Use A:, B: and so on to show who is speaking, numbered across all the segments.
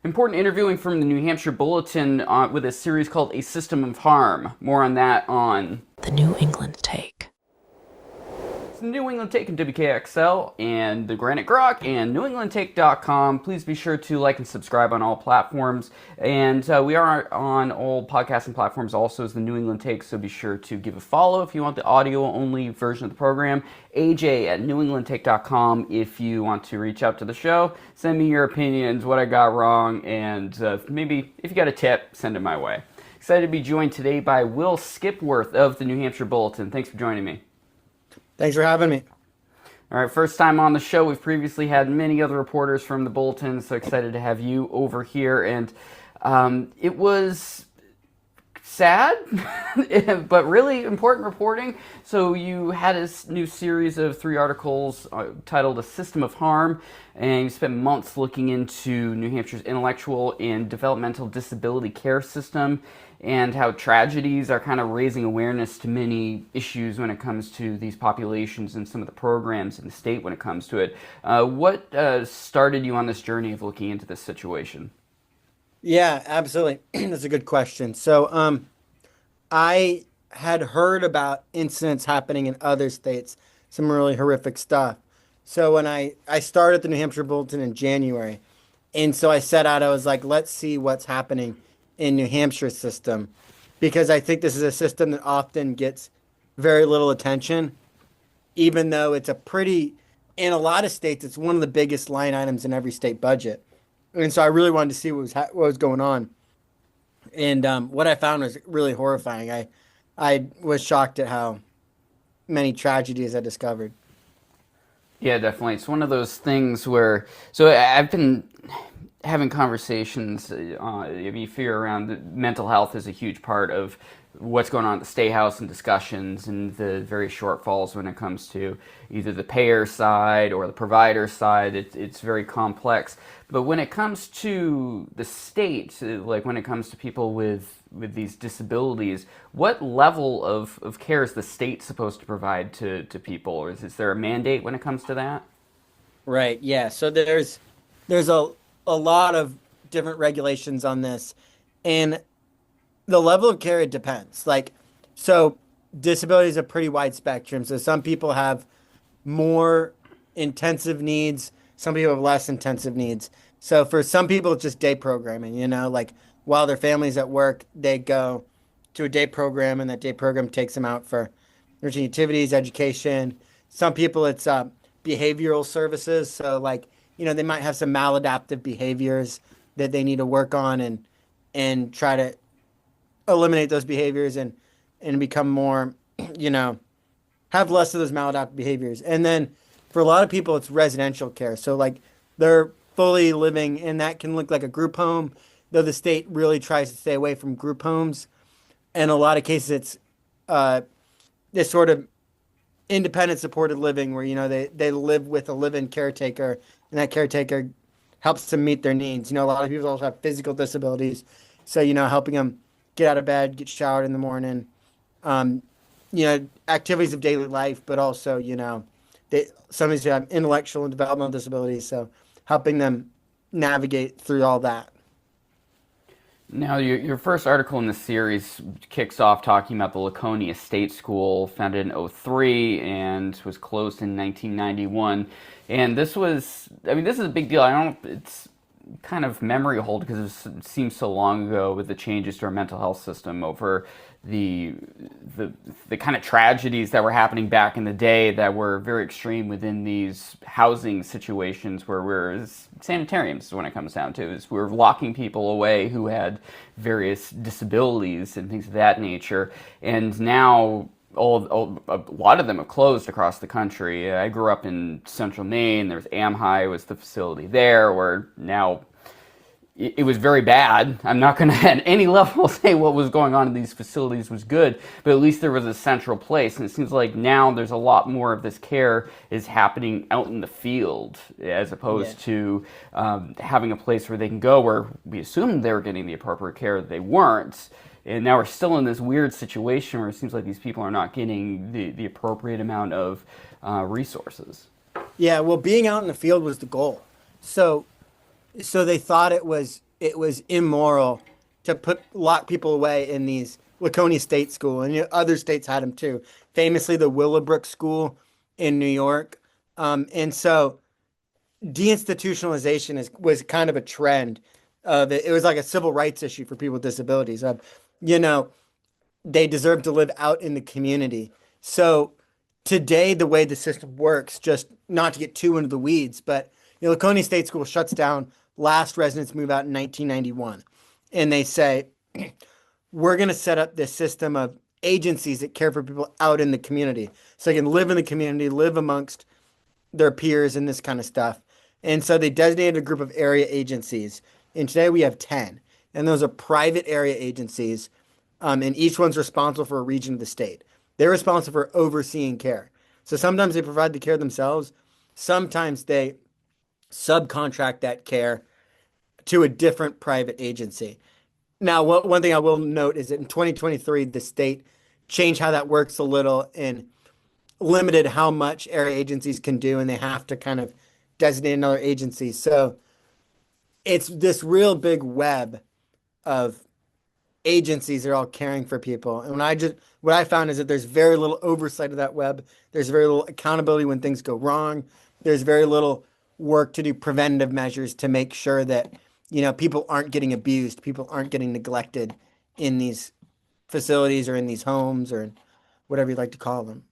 A: Important interviewing from the New Hampshire Bulletin with a series called A System of Harm. More on that on
B: The New England Take.
A: the New England Take and WKXL and the Granite Grok and NewEnglandTake.com. Please be sure to like and subscribe on all platforms. And we are on all podcasting platforms also as the New England Take, so be sure to give a follow if you want the audio-only version of the program. AJ at NewEnglandTake.com if you want to reach out to the show. Send me your opinions, what I got wrong, and maybe if you got a tip, send it my way. Excited to be joined today by Will Skipworth of the New Hampshire Bulletin. Thanks for joining me.
C: Thanks for having me.
A: All right, first time on the show. We've previously had many other reporters from the Bulletin, so excited to have you over here. And it was sad, but really important reporting. So you had a new series of 3 articles titled A System of Harm, and you spent months looking into New Hampshire's intellectual and developmental disability care system and how tragedies are kind of raising awareness to many issues when it comes to these populations and some of the programs in the state when it comes to it. What started you on this journey of looking into this situation?
C: Yeah, absolutely. That's a good question. So, I had heard about incidents happening in other states, some really horrific stuff. So when I started the New Hampshire Bulletin in January, and so I set out, I was like, let's see what's happening in New Hampshire's system, because I think this is a system that often gets very little attention, even though it's in a lot of states, it's one of the biggest line items in every state budget. And so I really wanted to see what was going on. And what I found was really horrifying. I was shocked at how many tragedies I discovered.
A: Yeah, definitely. It's one of those things where, so I've been having conversations, you figure around mental health is a huge part of what's going on at the State House and discussions and the various shortfalls when it comes to either the payer side or the provider side. It's very complex. But when it comes to the state, like when it comes to people with these disabilities, what level of care is the state supposed to provide to people? Or is there a mandate when it comes to that?
C: Right. Yeah. So there's a lot of different regulations on this, and the level of care, it depends. So disability is a pretty wide spectrum. So some people have more intensive needs, some people have less intensive needs. So for some people, it's just day programming, like while their family's at work, they go to a day program, and that day program takes them out for enriching activities, education. Some people, it's behavioral services. So they might have some maladaptive behaviors that they need to work on and try to eliminate those behaviors and become more, have less of those maladaptive behaviors. And then for a lot of people, it's residential care. So they're fully living, and that can look like a group home, though the state really tries to stay away from group homes. In a lot of cases, it's this sort of independent supported living where, they live with a live-in caretaker, and that caretaker helps them meet their needs. A lot of people also have physical disabilities. So, helping them get out of bed, get showered in the morning, activities of daily life, but also, some of these have intellectual and developmental disabilities. So helping them navigate through all that.
A: Now, your first article in the series kicks off talking about the Laconia State School, founded in '03 and was closed in 1991. And this is a big deal. It's kind of memory hold because it seems so long ago with the changes to our mental health system over the kind of tragedies that were happening back in the day that were very extreme within these housing situations where we're sanitariums when it comes down to is we're locking people away who had various disabilities and things of that nature. And now a lot of them have closed across the country. I grew up in central Maine. There's Amhi was the facility there where now it was very bad. I'm not going to at any level say what was going on in these facilities was good, but at least there was a central place. And it seems like now there's a lot more of this care is happening out in the field as opposed to having a place where they can go where we assumed they were getting the appropriate care that they weren't. And now we're still in this weird situation where it seems like these people are not getting the appropriate amount of resources.
C: Yeah, well, being out in the field was the goal. So they thought it was it was immoral to put lock people away in these Laconia State School, and other states had them too. Famously, the Willowbrook School in New York. And so deinstitutionalization was kind of a trend of it. It was like a civil rights issue for people with disabilities. You know, they deserve to live out in the community. So today, the way the system works, just not to get too into the weeds, but Laconia State School shuts down. Last residents move out in 1991, and they say we're going to set up this system of agencies that care for people out in the community, so they can live in the community, live amongst their peers, and this kind of stuff. And so they designated a group of area agencies, and today we have 10, and those are private area agencies, and each one's responsible for a region of the state. They're responsible for overseeing care. So sometimes they provide the care themselves. Sometimes they subcontract that care to a different private agency. Now, one thing I will note is that in 2023, the state changed how that works a little and limited how much area agencies can do, and they have to kind of designate another agency. So it's this real big web of agencies that are all caring for people. And what I found is that there's very little oversight of that web. There's very little accountability when things go wrong. There's very little work to do preventative measures to make sure that, people aren't getting abused, people aren't getting neglected in these facilities or in these homes or whatever you'd like to call them.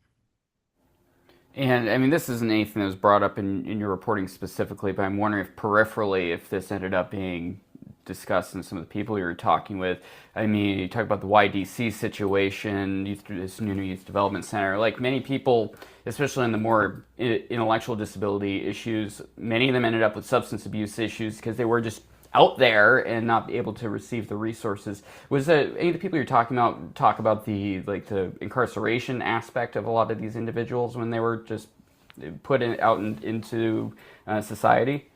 A: And I mean, this isn't anything that was brought up in your reporting specifically, but I'm wondering if peripherally, if this ended up being discussed in some of the people you were talking with. I mean, you talk about the YDC situation, this new Youth Development Center. Like many people, especially in the more intellectual disability issues, many of them ended up with substance abuse issues because they were just out there and not able to receive the resources. Was that any of the people you're talking about talk about the incarceration aspect of a lot of these individuals when they were just put into society?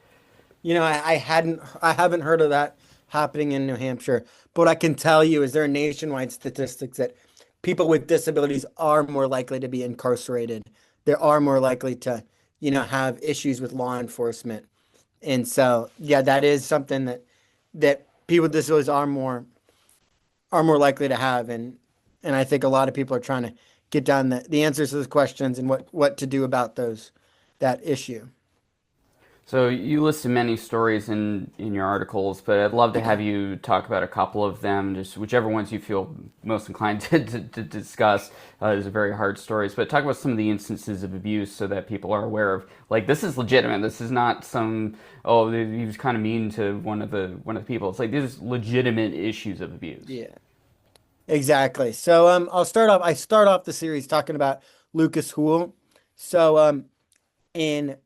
C: I haven't heard of that happening in New Hampshire, but what I can tell you is there are nationwide statistics that people with disabilities are more likely to be incarcerated. They are more likely to, have issues with law enforcement. And so, yeah, that is something that people with disabilities are more likely to have. And I think a lot of people are trying to get down the answers to those questions and what to do about that issue.
A: So you listed many stories in your articles, but I'd love to have you talk about a couple of them, just whichever ones you feel most inclined to discuss. These are very hard stories, but talk about some of the instances of abuse so that people are aware of, like, this is legitimate. This is not he was kind of mean to one of the people. It's like these legitimate issues of abuse.
C: Yeah, exactly. So I start off the series talking about Lucas Houle. So in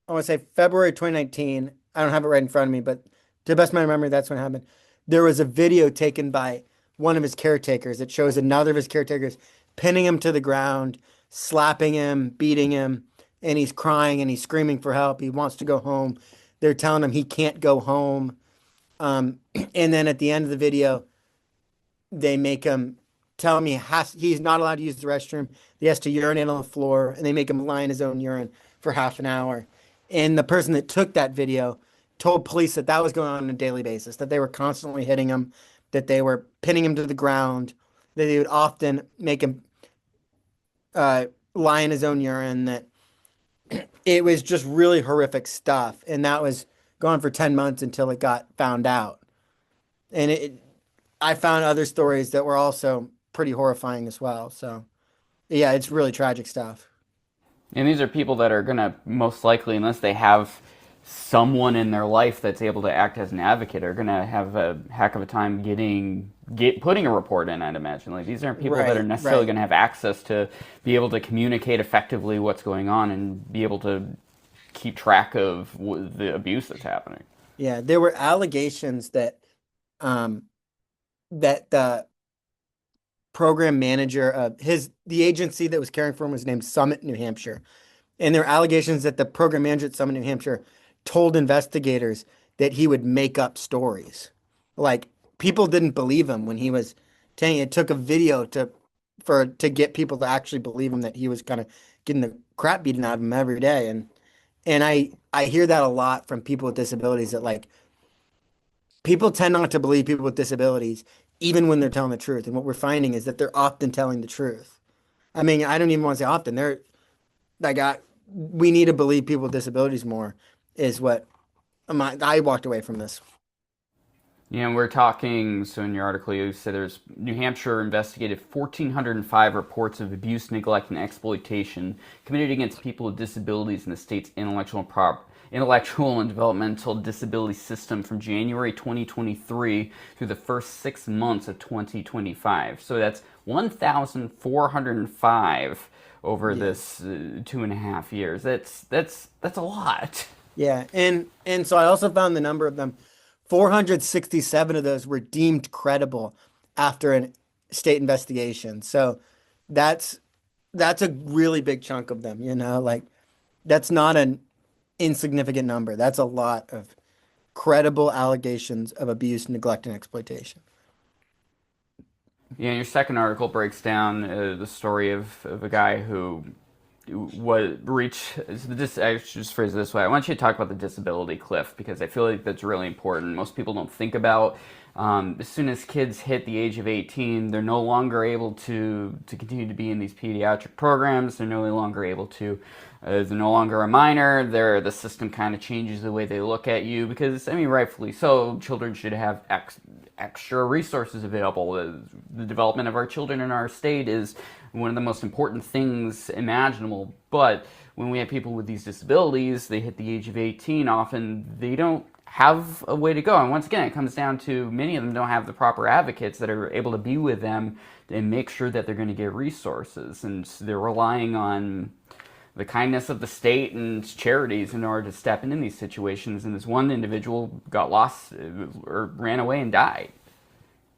C: I want to say February 2019. I don't have it right in front of me, but to the best of my memory, that's when it happened. There was a video taken by one of his caretakers that shows another of his caretakers pinning him to the ground, slapping him, beating him, and he's crying and he's screaming for help. He wants to go home. They're telling him he can't go home. And then at the end of the video, they make him tell him he's not allowed to use the restroom. He has to urinate on the floor, and they make him lie in his own urine for half an hour. And the person that took that video told police that was going on a daily basis, that they were constantly hitting him, that they were pinning him to the ground, that they would often make him lie in his own urine, that it was just really horrific stuff. And that was going for 10 months until it got found out. And I found other stories that were also pretty horrifying as well. So, yeah, it's really tragic stuff.
A: And these are people that are going to most likely, unless they have someone in their life that's able to act as an advocate, are going to have a heck of a time putting a report in, I'd imagine. Like, these aren't people that are necessarily going to have access to be able to communicate effectively what's going on and be able to keep track of the abuse that's happening.
C: Yeah, there were allegations that the program manager of the agency that was caring for him was named Summit New Hampshire. And there are allegations that the program manager at Summit New Hampshire told investigators that he would make up stories. Like, people didn't believe him when he was telling it took a video to get people to actually believe him, that he was kind of getting the crap beaten out of him every day. And I hear that a lot from people with disabilities, that, like, people tend not to believe people with disabilities, even when they're telling the truth. And what we're finding is that they're often telling the truth. I mean, I don't even want to say often. They're like, we need to believe people with disabilities more, is what I walked away from this.
A: Yeah, and we're talking. So in your article, you said there's New Hampshire investigated 1,405 reports of abuse, neglect, and exploitation committed against people with disabilities in the state's intellectual and developmental disability system from January 2023 through the first 6 months of 2025. So that's 1,405 over
C: Yeah.
A: this 2.5 years. That's a lot.
C: Yeah. And so I also found the number of them. 467 of those were deemed credible after a state investigation. So that's that's a really big chunk of them, like that's not an insignificant number. That's a lot of credible allegations of abuse, neglect, and exploitation.
A: Yeah, your second article breaks down the story of a guy who was reached. I should just phrase it this way. I want you to talk about the disability cliff because I feel like that's really important. Most people don't think about. As soon as kids hit the age of 18, they're no longer able to continue to be in these pediatric programs. They're no longer able to. They're no longer a minor. The system kind of changes the way they look at you because, I mean, rightfully so. Children should have extra resources available. The development of our children in our state is one of the most important things imaginable. But when we have people with these disabilities, they hit the age of 18, often they don't have a way to go. And once again, it comes down to many of them don't have the proper advocates that are able to be with them and make sure that they're going to get resources. And they're relying on the kindness of the state and charities in order to step in these situations. And this one individual got lost or ran away and died.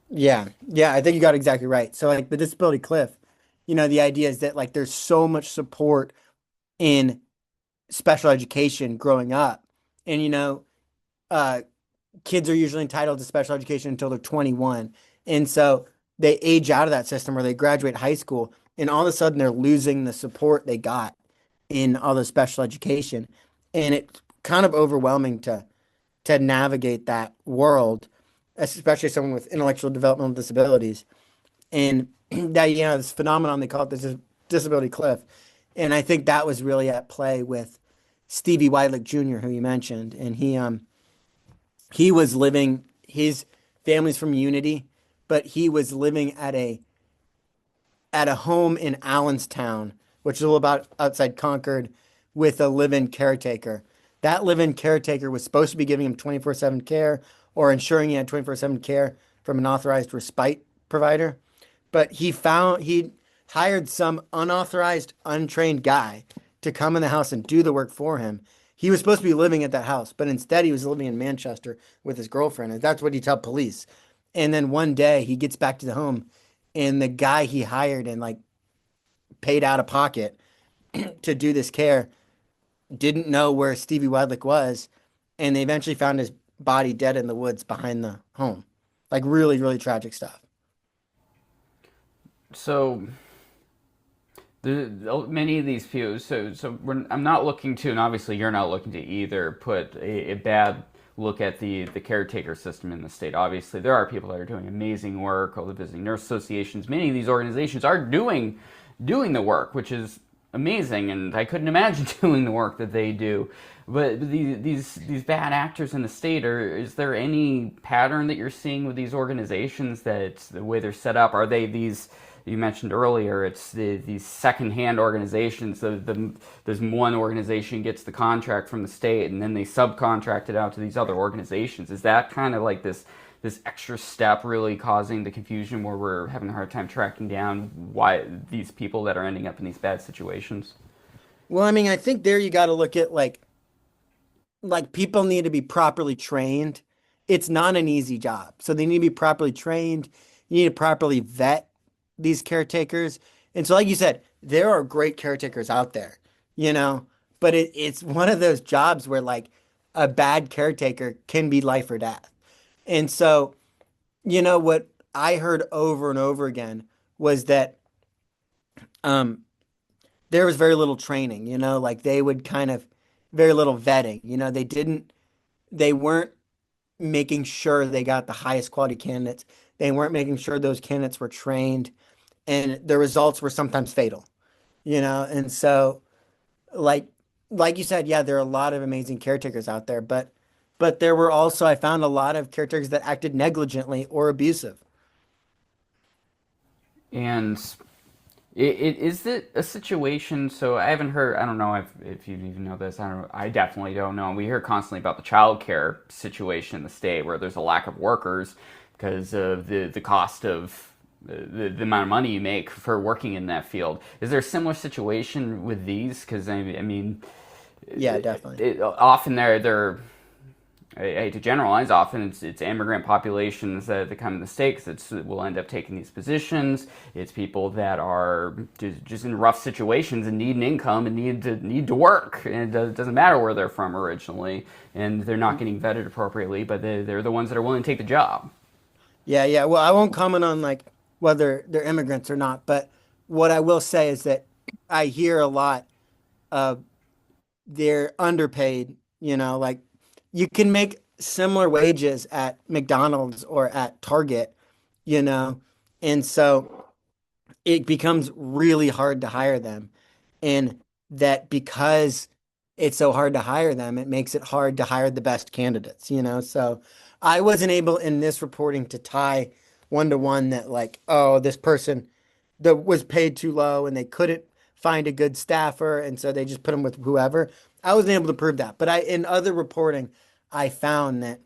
C: Yeah. Yeah, I think you got it exactly right. So like the disability cliff, the idea is that like there's so much support in special education growing up. And uh kids are usually entitled to special education until they're 21. And so they age out of that system or they graduate high school and all of a sudden they're losing the support they got in all the special education. And it's kind of overwhelming to navigate that world, especially someone with intellectual developmental disabilities. And that, this phenomenon, they call it the disability cliff. And I think that was really at play with Stevie Wydlick Jr., who you mentioned. And he was living, his family's from Unity, but he was living at a home in Allenstown, which is a little about outside Concord, with a live-in caretaker. That live-in caretaker was supposed to be giving him 24/7 care or ensuring he had 24/7 care from an authorized respite provider. But he hired some unauthorized, untrained guy to come in the house and do the work for him. He was supposed to be living at that house, but instead he was living in Manchester with his girlfriend, and that's what he told police. And then one day he gets back to the home, and the guy he hired and like paid out of pocket to do this care didn't know where Stevie Wedlick was, and they eventually found his body dead in the woods behind the home. Like really, really tragic stuff.
A: So many of these people. I'm not looking to, and obviously you're not looking to either put a bad look at the caretaker system in the state. Obviously, there are people that are doing amazing work. All the visiting nurse associations, many of these organizations are doing the work, which is amazing, and I couldn't imagine doing the work that they do. But these bad actors in the state, is there any pattern that you're seeing with these organizations that the way they're set up? Are they these you mentioned earlier? It's these secondhand organizations. There's one organization gets the contract from the state, and then they subcontract it out to these other organizations. Is that kind of like this extra step really causing the confusion where we're having a hard time tracking down why these people that are ending up in these bad situations?
C: Well, I mean, I think there you got to look at like people need to be properly trained. It's not an easy job. So they need to be properly trained. You need to properly vet these caretakers. And so, like you said, there are great caretakers out there, you know, but it's one of those jobs where like a bad caretaker can be life or death. And so, what I heard over and over again was that um, there was very little training, like they would kind of very little vetting, they weren't making sure they got the highest quality candidates. They weren't making sure those candidates were trained, and the results were sometimes fatal, And so, like like you said, yeah, there are a lot of amazing caretakers out there, but there were also I found a lot of caretakers that acted negligently or abusive.
A: And is it a situation? So I haven't heard. I don't know if you even know this. I don't. I definitely don't know. We hear constantly about the childcare situation in the state where there's a lack of workers because of the cost of the amount of money you make for working in that field. Is there a similar situation with these? Because I mean,
C: Yeah, definitely.
A: often they're I hate to generalize. Often it's immigrant populations that come in the state because it will end up taking these positions. It's people that are just in rough situations and need an income and need to work. And it doesn't matter where they're from originally, and they're not getting vetted appropriately, but they're the ones that are willing to take the job.
C: Yeah, yeah. Well, I won't comment on like whether they're immigrants or not, but what I will say is that I hear a lot of they're underpaid, like you can make similar wages at McDonald's or at Target, you know, and so it becomes really hard to hire them. And that because it's so hard to hire them, it makes it hard to hire the best candidates. So I wasn't able in this reporting to tie one to one that like, oh, this person that was paid too low and they couldn't find a good staffer, and so they just put them with whoever. I wasn't able to prove that, but in other reporting, I found that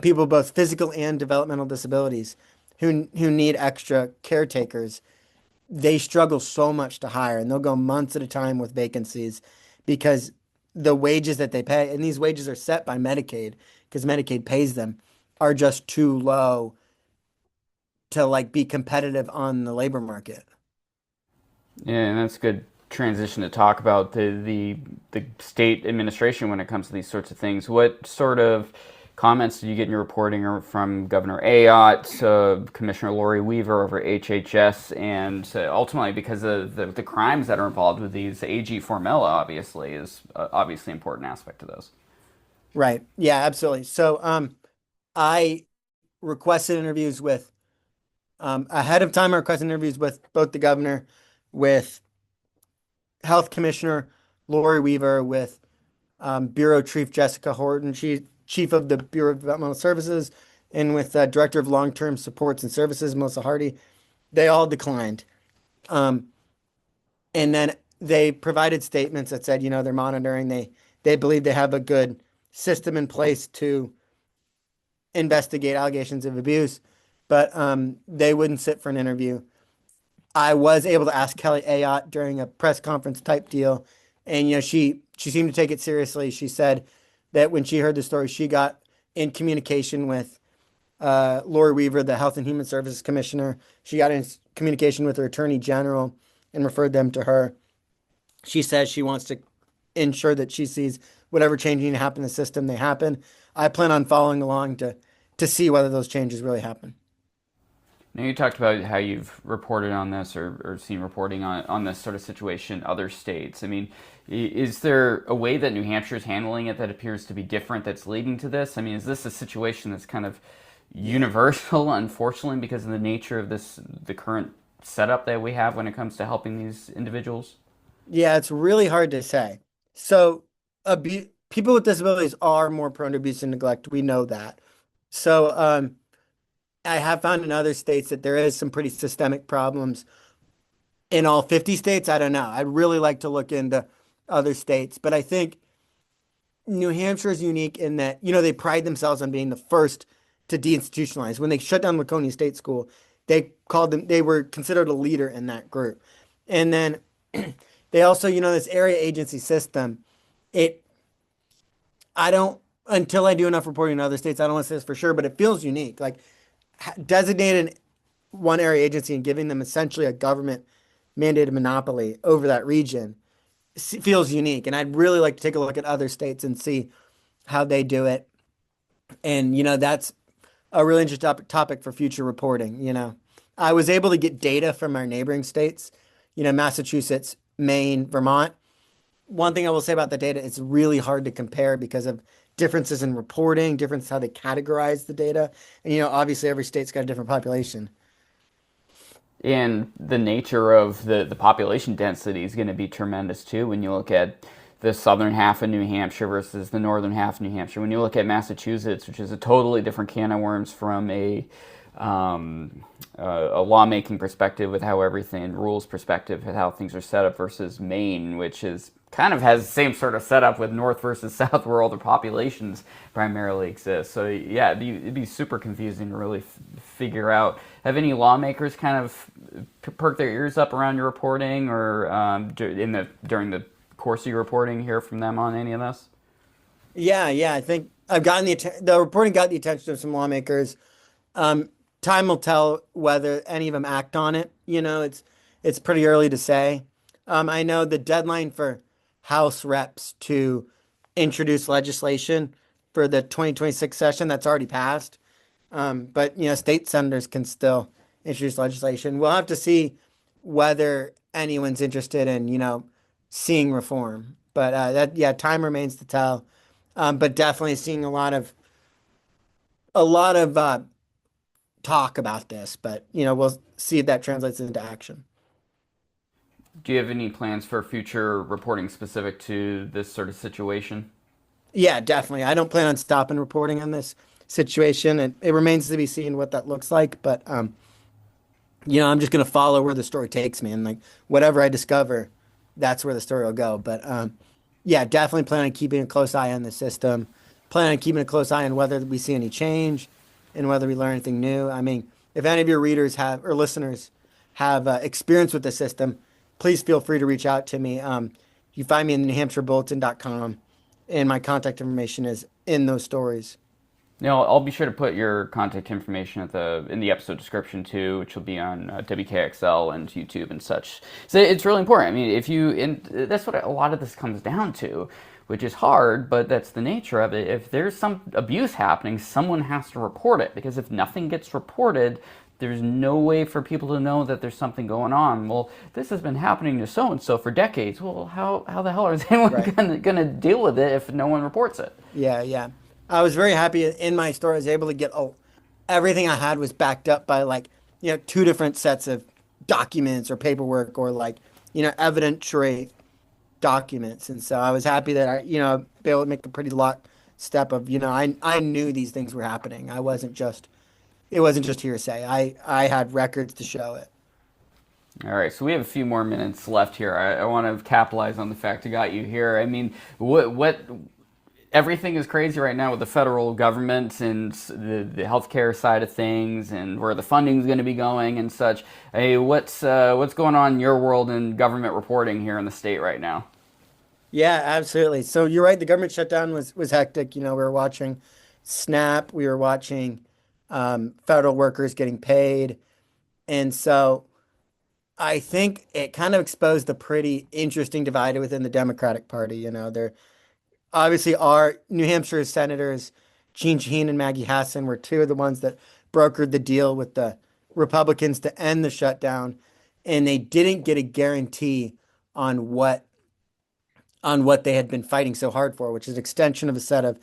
C: people with both physical and developmental disabilities who need extra caretakers, they struggle so much to hire, and they'll go months at a time with vacancies because the wages that they pay, and these wages are set by Medicaid because Medicaid pays them, are just too low to like be competitive on the labor market.
A: Yeah, and that's a good transition to talk about the state administration when it comes to these sorts of things. What sort of comments did you get in your reporting from Governor Ayotte, Commissioner Lori Weaver over HHS, and ultimately because of the crimes that are involved with these, AG Formella obviously is obviously an important aspect of those.
C: Right. Yeah, absolutely. So I requested interviews with ahead of time. I requested interviews with both the governor, with Health Commissioner Lori Weaver, with Bureau Chief Jessica Horton, Chief of the Bureau of Developmental Services, and with Director of Long-Term Supports and Services, Melissa Hardy. They all declined. Um, and then they provided statements that said, they're monitoring. They believe they have a good system in place to investigate allegations of abuse, but they wouldn't sit for an interview. I was able to ask Kelly Ayotte during a press conference type deal, and she seemed to take it seriously. She said that when she heard the story, she got in communication with Lori Weaver, the Health and Human Services Commissioner. She got in communication with her Attorney General and referred them to her. She says she wants to ensure that she sees whatever changes to happen in the system, they happen. I plan on following along to see whether those changes really happen.
A: Now you talked about how you've reported on this or seen reporting on this sort of situation in other states. I mean, is there a way that New Hampshire is handling it that appears to be different that's leading to this? I mean, is this a situation that's kind of universal, unfortunately, because of the nature of the current setup that we have when it comes to helping these individuals?
C: Yeah, it's really hard to say. So, people with disabilities are more prone to abuse and neglect. We know that. So, I have found in other states that there is some pretty systemic problems in all 50 states. I don't know. I'd really like to look into other states, but I think New Hampshire is unique in that, they pride themselves on being the first to deinstitutionalize. When they shut down Laconia State School, they were considered a leader in that group. And then they also, this area agency system, it, I don't, until I do enough reporting in other states, I don't want to say this for sure, but it feels unique. Like designating one area agency and giving them essentially a government mandated monopoly over that region feels unique. And I'd really like to take a look at other states and see how they do it. And, that's a really interesting topic for future reporting. I was able to get data from our neighboring states, Massachusetts, Maine, Vermont. One thing I will say about the data, it's really hard to compare because of differences in reporting, difference how they categorize the data. And, obviously every state's got a different population.
A: And the nature of the population density is going to be tremendous too when you look at the southern half of New Hampshire versus the northern half of New Hampshire. When you look at Massachusetts, which is a totally different can of worms from a lawmaking perspective with how everything, rules perspective, and how things are set up versus Maine, which is kind of has the same sort of setup with north versus south where all the populations primarily exist. So yeah, it'd be super confusing to really figure out. Have any lawmakers kind of perked their ears up around your reporting or during the course of your reporting, hear from them on any of this?
C: Yeah. I think I've gotten the reporting got the attention of some lawmakers. Um, Time will tell whether any of them act on it. It's pretty early to say. I know the deadline for House reps to introduce legislation for the 2026 session that's already passed. But state senators can still introduce legislation. We'll have to see whether anyone's interested in seeing reform. But time remains to tell. But definitely seeing a lot of talk about this. But we'll see if that translates into action.
A: Do you have any plans for future reporting specific to this sort of situation?
C: Yeah, definitely. I don't plan on stopping reporting on this situation, and it remains to be seen what that looks like. But I'm just gonna follow where the story takes me, and like whatever I discover, that's where the story will go. But yeah, definitely plan on keeping a close eye on the system. Plan on keeping a close eye on whether we see any change and whether we learn anything new. I mean, if any of your readers have or listeners have experience with the system, please feel free to reach out to me. You find me in NewHampshireBulletin.com, and my contact information is in those stories.
A: Now, I'll be sure to put your contact information in the episode description too, which will be on WKXL and YouTube and such. So it's really important. I mean, and that's what a lot of this comes down to, which is hard, but that's the nature of it. If there's some abuse happening, someone has to report it, because if nothing gets reported, there's no way for people to know that there's something going on. Well, this has been happening to so and so for decades. Well, how the hell is anyone
C: Right.
A: gonna deal with it if no one reports it?
C: Yeah. I was very happy in my story. I was able to get everything I had was backed up by two different sets of documents or paperwork or evidentiary documents. And so I was happy that be able to make a pretty lock step of, I knew these things were happening. It wasn't just hearsay. I had records to show it.
A: All right, so we have a few more minutes left here. I want to capitalize on the fact I got you here. I mean, what everything is crazy right now with the federal government and the healthcare side of things and where the funding is going to be going and such. Hey, what's going on in your world in government reporting here in the state right now?
C: Yeah, absolutely. So you're right. The government shutdown was hectic. We were watching SNAP. We were watching federal workers getting paid. And so I think it kind of exposed a pretty interesting divide within the Democratic Party. There obviously are New Hampshire senators, Jeanne Shaheen and Maggie Hassan were two of the ones that brokered the deal with the Republicans to end the shutdown. And they didn't get a guarantee on what they had been fighting so hard for, which is extension of a set of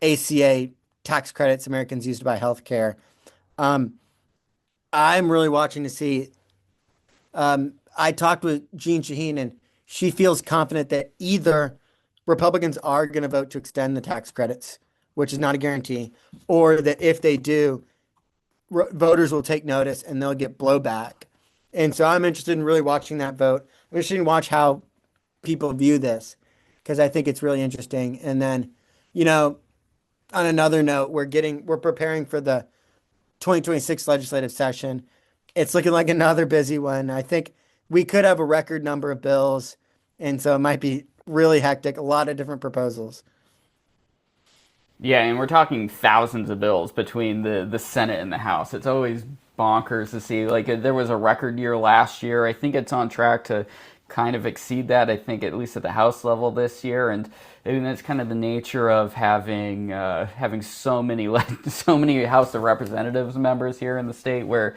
C: ACA tax credits Americans use to buy health care. Um, I'm really watching to see. I talked with Jeanne Shaheen, and she feels confident that either Republicans are going to vote to extend the tax credits, which is not a guarantee, or that if they do, voters will take notice and they'll get blowback. And so I'm interested in really watching that vote. I'm interested in watch how people view this because I think it's really interesting. And then, on another note, we're preparing for the 2026 legislative session. It's looking like another busy one. I think we could have a record number of bills, and so it might be really hectic. A lot of different proposals.
A: Yeah, and we're talking thousands of bills between the Senate and the House. It's always bonkers to see. Like there was a record year last year. I think it's on track to kind of exceed that, I think, at least at the House level this year. And I mean, that's kind of the nature of having so many so many House of Representatives members here in the state, where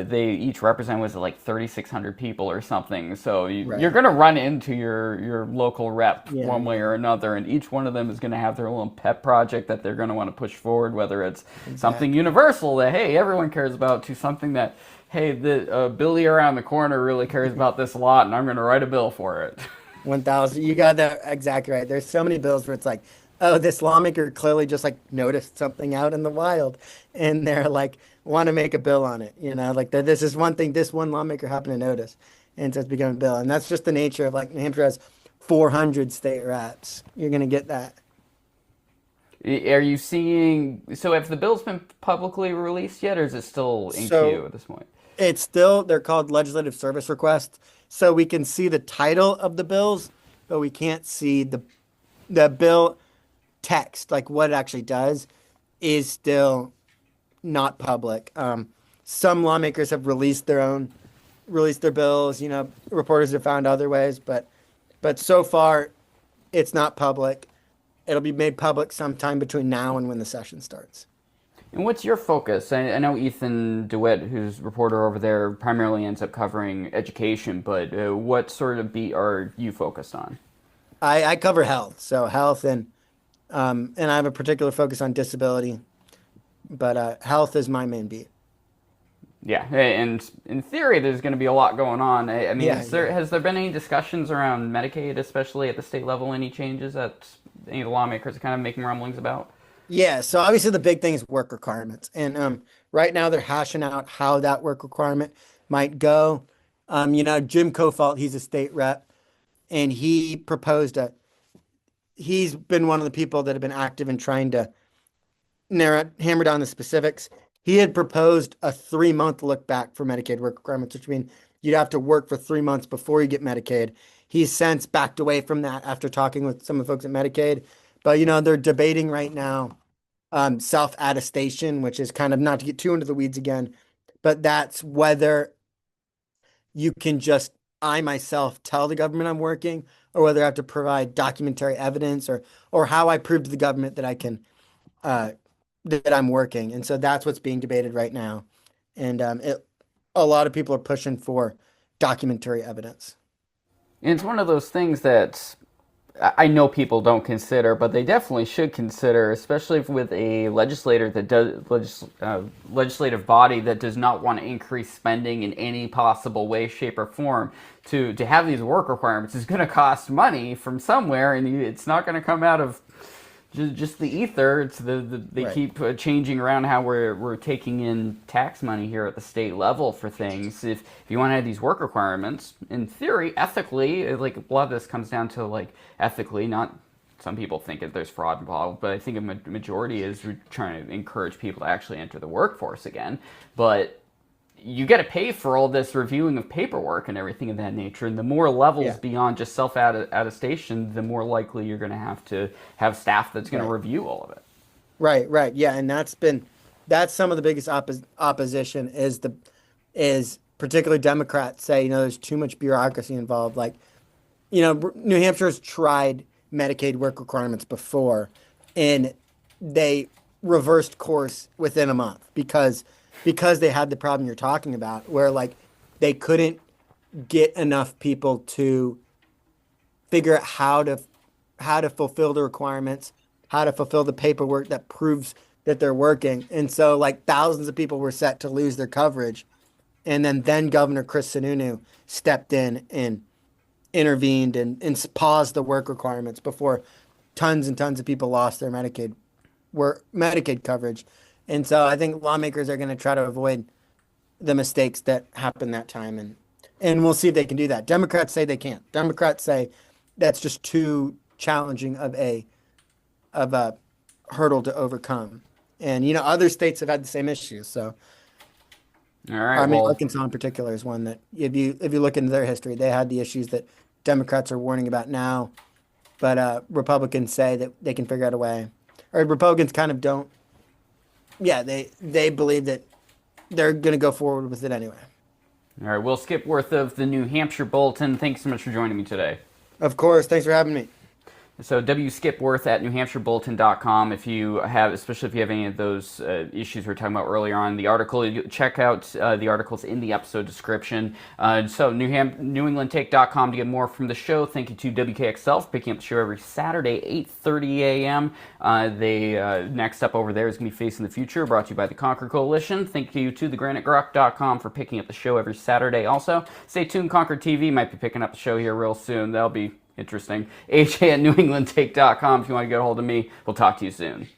A: they each represent, was it like 3,600 people or something. So you're going to run into your local rep one way or another, and each one of them is going to have their own pet project that they're going to want to push forward, whether it's something universal that, hey, everyone cares about, to something that, hey, the Billy around the corner really cares about this a lot, and I'm going to write a bill for it.
C: 1,000. You got that exactly right. There's so many bills where it's like, oh, this lawmaker clearly just like noticed something out in the wild, and they're like, want to make a bill on it. Like this is one thing this one lawmaker happened to notice, and so it's become a bill. And that's just the nature of, like, New Hampshire has 400 state reps. You're gonna get that.
A: Are you seeing? So have the bills been publicly released yet, or is it still in queue at this point?
C: It's still, they're called legislative service requests. So we can see the title of the bills, but we can't see the bill text, like what it actually does, is still not public. Some lawmakers have released their bills. Reporters have found other ways, but so far, it's not public. It'll be made public sometime between now and when the session starts.
A: And what's your focus? I know Ethan DeWitt, who's reporter over there, primarily ends up covering education, but what sort of beat are you focused on?
C: I cover health, so health and I have a particular focus on disability, but health is my main beat.
A: Yeah, and in theory, there's going to be a lot going on. I mean,
C: Yeah,
A: has there been any discussions around Medicaid, especially at the state level? Any changes that any of the lawmakers are kind of making rumblings about?
C: Yeah, so obviously the big thing is work requirements, and right now they're hashing out how that work requirement might go. Jim Kofalt, he's a state rep, and he's been one of the people that have been active in trying to hammer down the specifics. He had proposed a 3-month look back for Medicaid work requirements, which means you'd have to work for 3 months before you get Medicaid. He's since backed away from that after talking with some of the folks at Medicaid. But, they're debating right now self-attestation, which is kind of, not to get too into the weeds again, but that's whether you can just, I myself, tell the government I'm working, or whether I have to provide documentary evidence, or how I prove to the government that I can, that I'm working. And so that's what's being debated right now. And a lot of people are pushing for documentary evidence.
A: And it's one of those things that I know people don't consider, but they definitely should consider, especially with a legislator that does legislative body that does not want to increase spending in any possible way, shape, or form. To have these work requirements is going to cost money from somewhere, and it's not going to come out of just the ether. It's they
C: Right.
A: keep changing around how we're taking in tax money here at the state level for things. If you want to have these work requirements, in theory, ethically, like, a lot of this comes down to, like, ethically, not, some people think that there's fraud involved, but I think a majority is trying to encourage people to actually enter the workforce again. But you got to pay for all this reviewing of paperwork and everything of that nature. And the more levels beyond just self-attestation, the more likely you're going to have staff that's going to review all of it.
C: Right. Yeah. And that's some of the biggest opposition is particularly Democrats say, there's too much bureaucracy involved. Like, New Hampshire's tried Medicaid work requirements before, and they reversed course within a month because they had the problem you're talking about, where, like, they couldn't get enough people to figure out how to fulfill the requirements, how to fulfill the paperwork that proves that they're working. And so, like, thousands of people were set to lose their coverage. And then Governor Chris Sununu stepped in and intervened and paused the work requirements before tons and tons of people lost their Medicaid coverage. And so I think lawmakers are going to try to avoid the mistakes that happened that time. And we'll see if they can do that. Democrats say they can't. Democrats say that's just too challenging of a hurdle to overcome. And, other states have had the same issues. So,
A: all right.
C: I mean, Arkansas in particular is one that, if you look into their history, they had the issues that Democrats are warning about now. But Republicans say that they can figure out a way. Or Republicans kind of don't. Yeah, they believe that they're going to go forward with it anyway.
A: All right, Will Skipworth of the New Hampshire Bulletin, thanks so much for joining me today.
C: Of course. Thanks for having me.
A: So wskipworth at newhampshirebulletin.com. If you have, especially if you have any of those issues we were talking about earlier on the article, check out the articles in the episode description. So newenglandtake.com to get more from the show. Thank you to WKXL for picking up the show every Saturday, 8:30 a.m. Next up over there is going to be Facing the Future, brought to you by the Concord Coalition. Thank you to thegranitegrok.com for picking up the show every Saturday also. Stay tuned, Concord TV might be picking up the show here real soon. That'll be interesting. AJ at newenglandtake.com if you want to get a hold of me. We'll talk to you soon.